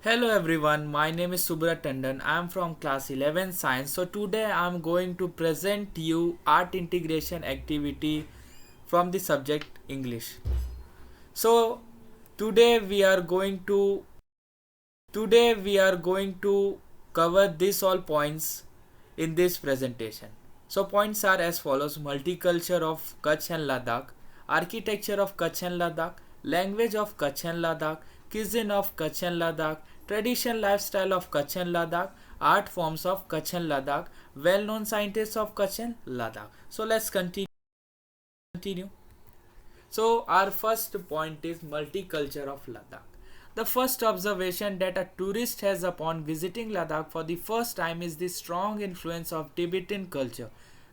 Hello everyone, my name is Subrat Tandon. I am from class 11 science. So today I am going to present you art integration activity from the subject English. So today we are going to cover these all points in this presentation. So points are as follows: multicultural of Kutch and Ladakh, architecture of Kutch and Ladakh, language of Kutch and Ladakh, cuisine of Kutch and Ladakh, traditional lifestyle of Kutch and Ladakh, art forms of Kutch and Ladakh, well-known scientists of Kutch and Ladakh. So let's continue. So our first point is multicultural of Ladakh. The first observation that a tourist has upon visiting Ladakh for the first time is the strong influence of Tibetan culture.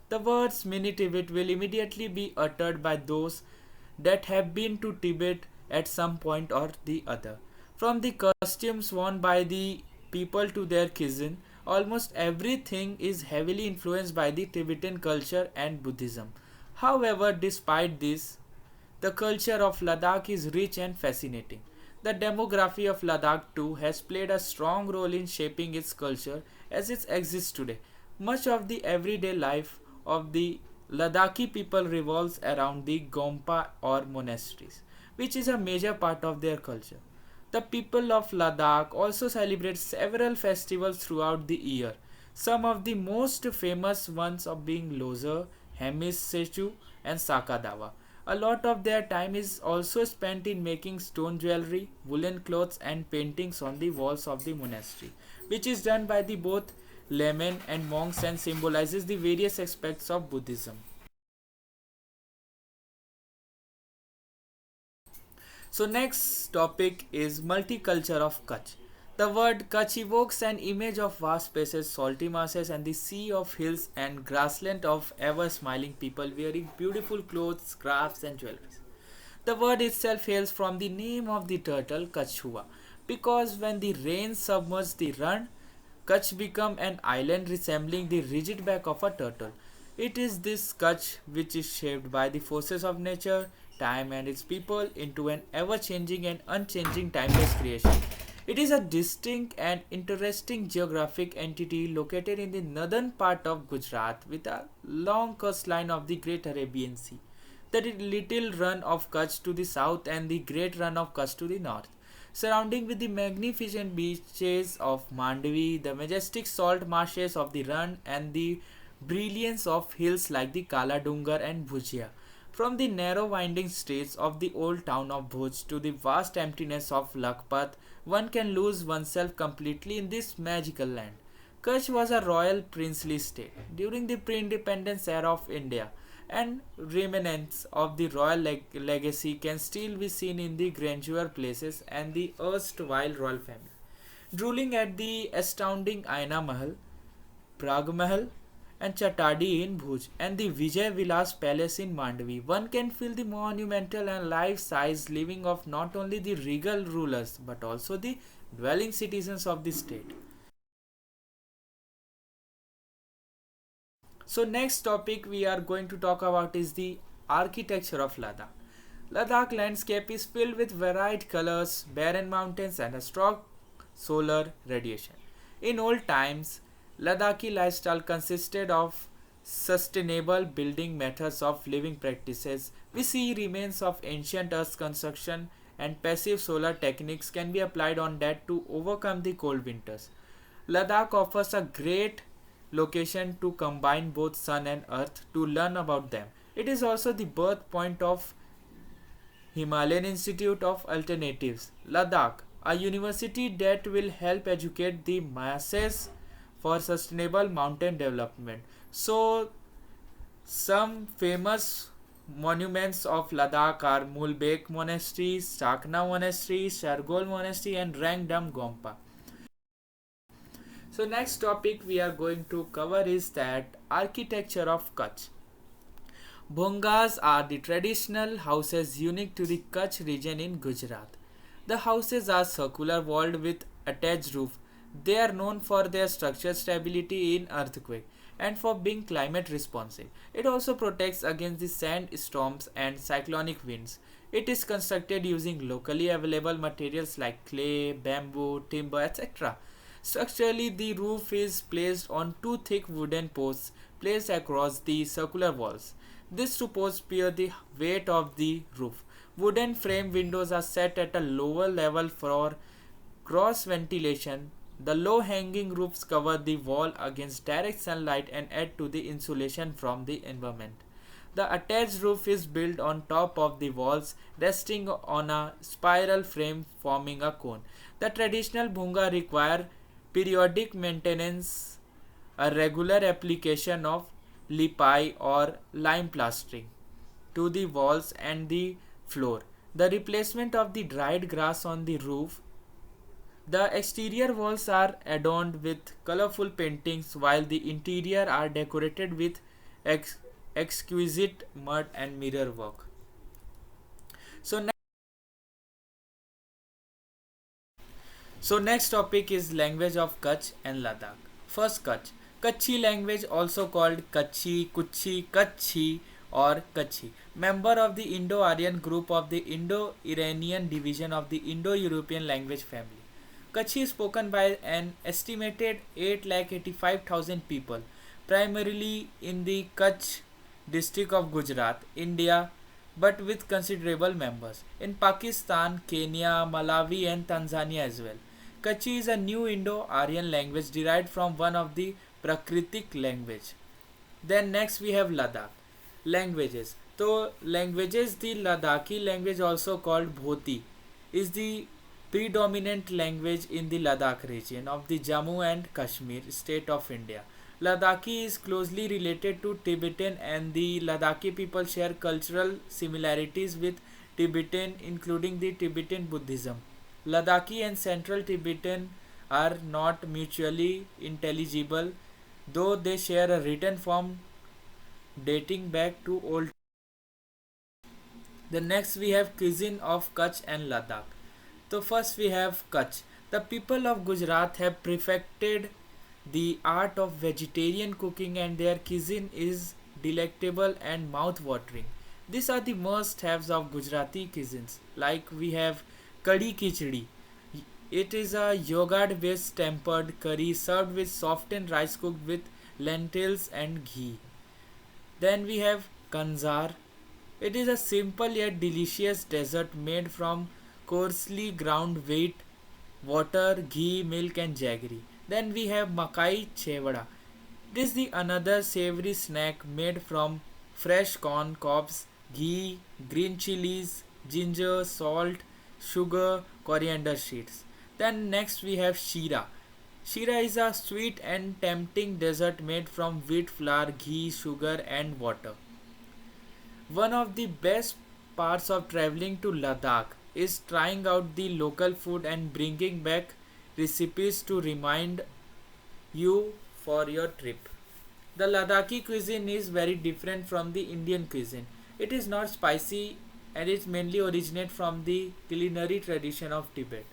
The words Mini Tibet will immediately be uttered by those that have been to Tibet at some point or the other. From the costumes worn by the people to their cuisine, almost everything is heavily influenced by the Tibetan culture and Buddhism. However, despite this, the culture of Ladakh is rich and fascinating. The demography of Ladakh too has played a strong role in shaping its culture as it exists today. Much of the everyday life of the Ladakhi people revolves around the Gompa or monasteries, which is a major part of their culture. The people of Ladakh also celebrate several festivals throughout the year. Some of the most famous ones of being Lozer, Hemis Sechu, and Sakadawa. A lot of their time is also spent in making stone jewelry, woolen clothes, and paintings on the walls of the monastery, which is done by the both laymen and monks and symbolizes the various aspects of Buddhism. So next topic is multicultural of Kutch. The word Kutch evokes an image of vast spaces, salty masses, and the sea of hills and grassland of ever smiling people wearing beautiful clothes, crafts, and jewelry. The word itself hails from the name of the turtle Kachhua, because when the rain submerged the run, Kutch became an island resembling the rigid back of a turtle. It is this Kutch which is shaped by the forces of nature, time, and its people into an ever changing and unchanging timeless creation. It is a distinct and interesting geographic entity located in the northern part of Gujarat with a long coastline of the Great Arabian Sea. The little run of Kutch to the south and the great run of Kutch to the north. Surrounding with the magnificent beaches of Mandvi, the majestic salt marshes of the Run, and the brilliance of hills like the Kala Dungar and Bhujia. From the narrow winding streets of the old town of Bhuj to the vast emptiness of Lakhpat, one can lose oneself completely in this magical land. Kutch was a royal princely state during the pre-independence era of India, and remnants of the royal legacy can still be seen in the grandeur places and the erstwhile royal family. Drooling at the astounding Aina Mahal, Prag Mahal, and Chatadi in Bhuj, and the Vijay Vilas Palace in Mandvi, one can feel the monumental and life-size living of not only the regal rulers but also the dwelling citizens of the state. So next topic we are going to talk about is the architecture of Ladakh. Ladakh landscape is filled with varied colors, barren mountains, and a strong solar radiation. In old times, Ladakhi lifestyle consisted of sustainable building methods of living practices. We see remains of ancient earth construction and passive solar techniques can be applied on that to overcome the cold winters. Ladakh offers a great location to combine both sun and earth to learn about them. It is also the birthpoint of Himalayan Institute of Alternatives, Ladakh, a university that will help educate the masses for sustainable mountain development. So, some famous monuments of Ladakh are Mulbek Monastery, Sakna Monastery, Shargol Monastery, and Rangdam Gompa. So next topic we are going to cover is that architecture of Kutch. Bhongas are the traditional houses unique to the Kutch region in Gujarat. The houses are circular walled with attached roof. They are known for their structural stability in earthquake and for being climate responsive. It also protects against the sand storms and cyclonic winds. It is constructed using locally available materials like clay, bamboo, timber, etc. Structurally, the roof is placed on two thick wooden posts placed across the circular walls. These two posts bear the weight of the roof. Wooden frame windows are set at a lower level for cross ventilation. The low hanging roofs cover the wall against direct sunlight and add to the insulation from the environment. The attached roof is built on top of the walls, resting on a spiral frame forming a cone. The traditional bhunga require periodic maintenance, a regular application of lipai or lime plastering to the walls and the floor, the replacement of the dried grass on the roof. The exterior walls are adorned with colorful paintings while the interior are decorated with ex- exquisite mud and mirror work. So, next topic is language of Kutch and Ladakh. First, Kutch. Kutchi language, also called Kutchi, Kutchi, Kutchi, or Kutchi, member of the Indo-Aryan group of the Indo-Iranian division of the Indo-European language family. Kutchi is spoken by an estimated 8,85,000 people, primarily in the Kutch district of Gujarat, India, but with considerable members in Pakistan, Kenya, Malawi, and Tanzania as well. Kutchi is a new Indo-Aryan language derived from one of the Prakritic language. Then next we have Ladakh. Languages. So languages, the Ladakhi language, also called Bhoti, is the predominant language in the Ladakh region of the Jammu and Kashmir state of India. Ladakhi is closely related to Tibetan, and the Ladakhi people share cultural similarities with Tibetan, including the Tibetan Buddhism. Ladakhi and Central Tibetan are not mutually intelligible, though they share a written form dating back to old. The next we have cuisine of Kutch and Ladakh. So first we have Kutch. The people of Gujarat have perfected the art of vegetarian cooking, and their cuisine is delectable and mouth-watering. These are the must-haves of Gujarati cuisines. Like we have Kadi Khichdi. It is a yogurt-based tempered curry served with softened rice cooked with lentils and ghee. Then we have Kanzar. It is a simple yet delicious dessert made from coarsely ground wheat, water, ghee, milk, and jaggery. Then we have Makai Chevada. It is the another savory snack made from fresh corn cobs, ghee, green chilies, ginger, salt, sugar, coriander seeds. Then next we have Shira. Shira is a sweet and tempting dessert made from wheat flour, ghee, sugar, and water. One of the best parts of traveling to Ladakh is trying out the local food and bringing back recipes to remind you for your trip. The Ladakhi cuisine is very different from the Indian cuisine. It is not spicy and it mainly originates from the culinary tradition of Tibet.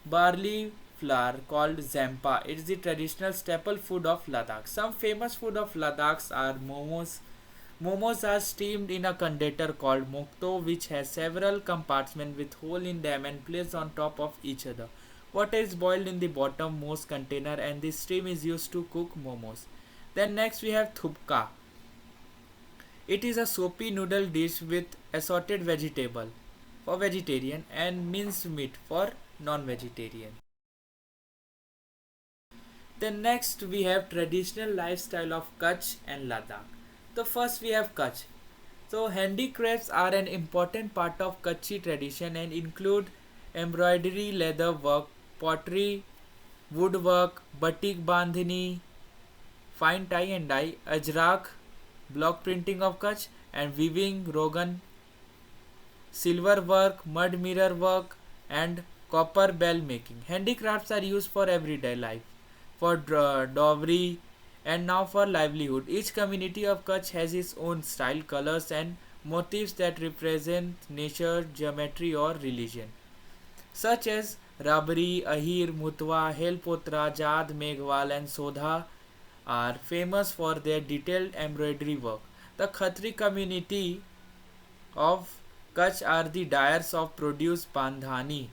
Barley flour called zampa. It is the traditional staple food of Ladakh. Some famous food of Ladakh are momos. Momos are steamed in a condenser called mokto, which has several compartments with hole in them and placed on top of each other. Water is boiled in the bottommost container and the steam is used to cook momos. Then next we have thupka. It is a soapy noodle dish with assorted vegetable for vegetarian and minced meat for non-vegetarian. Then next we have traditional lifestyle of Kutch and Ladakh. So first we have Kutch. So handicrafts are an important part of Kutchi tradition and include embroidery, leather work, pottery, woodwork, batik bandhani, fine tie and dye, ajrak, block printing of Kutch, and weaving, rogan, silver work, mud mirror work, and copper bell making. Handicrafts are used for everyday life, for dowry, and now for livelihood. Each community of Kutch has its own style, colors, and motifs that represent nature, geometry, or religion, such as Rabari, Ahir, Mutwa, Helpotra, Jad, Meghwal, and Sodha are famous for their detailed embroidery work. The Khatri community of Kutch are the dyers of produce bandhani,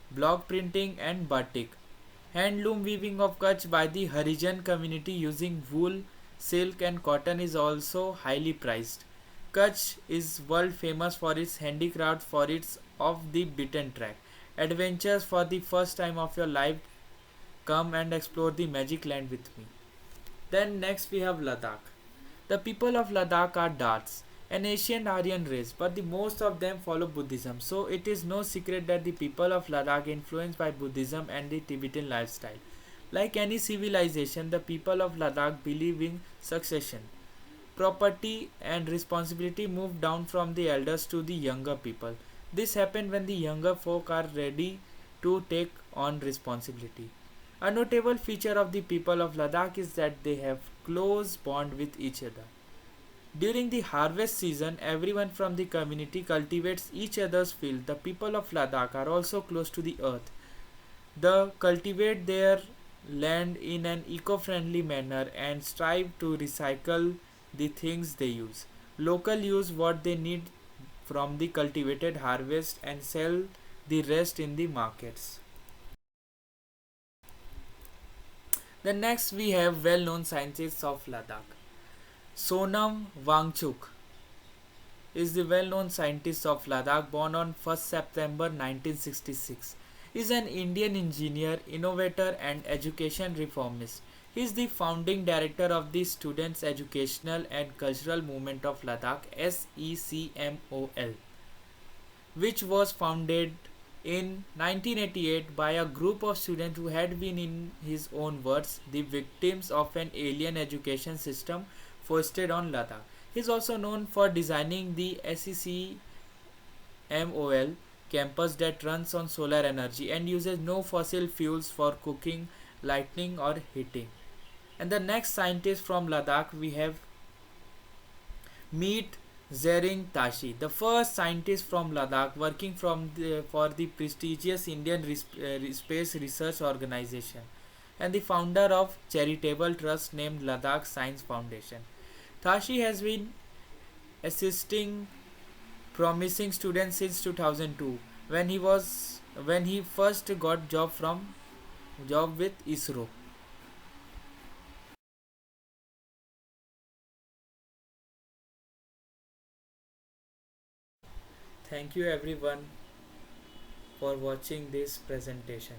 block printing and batik. Handloom weaving of Kutch by the Harijan community using wool, silk and cotton is also highly prized. Kutch is world famous for its handicraft, for its off the beaten track adventures. For the first time of your life, come and explore the magic land with me. Then next we have Ladakh. The people of Ladakh are Darts, an ancient Aryan race, but the most of them follow Buddhism. So it is no secret that the people of Ladakh influenced by Buddhism and the Tibetan lifestyle. Like any civilization, the people of Ladakh believe in succession. Property and responsibility move down from the elders to the younger people. This happens when the younger folk are ready to take on responsibility. A notable feature of the people of Ladakh is that they have close bond with each other. During the harvest season, everyone from the community cultivates each other's field. The people of Ladakh are also close to the earth. They cultivate their land in an eco-friendly manner and strive to recycle the things they use. Local use what they need from the cultivated harvest and sell the rest in the markets. The next we have well-known scientists of Ladakh. Sonam Wangchuk is the well-known scientist of Ladakh, born on 1st September 1966. He is an Indian engineer, innovator and education reformist. He is the founding director of the Students' Educational and Cultural Movement of Ladakh (SECMOL), which was founded in 1988 by a group of students who had been, in his own words, the victims of an alien education system foisted on Ladakh. He is also known for designing the SECMOL campus that runs on solar energy and uses no fossil fuels for cooking, lighting or heating. And the next scientist from Ladakh we have Meet Zering Tashi, the first scientist from Ladakh working for the prestigious Indian Space Research Organization and the founder of charitable trust named Ladakh Science Foundation. Tashi has been assisting promising students since 2002 when he first got job with ISRO. Thank you everyone for watching this presentation.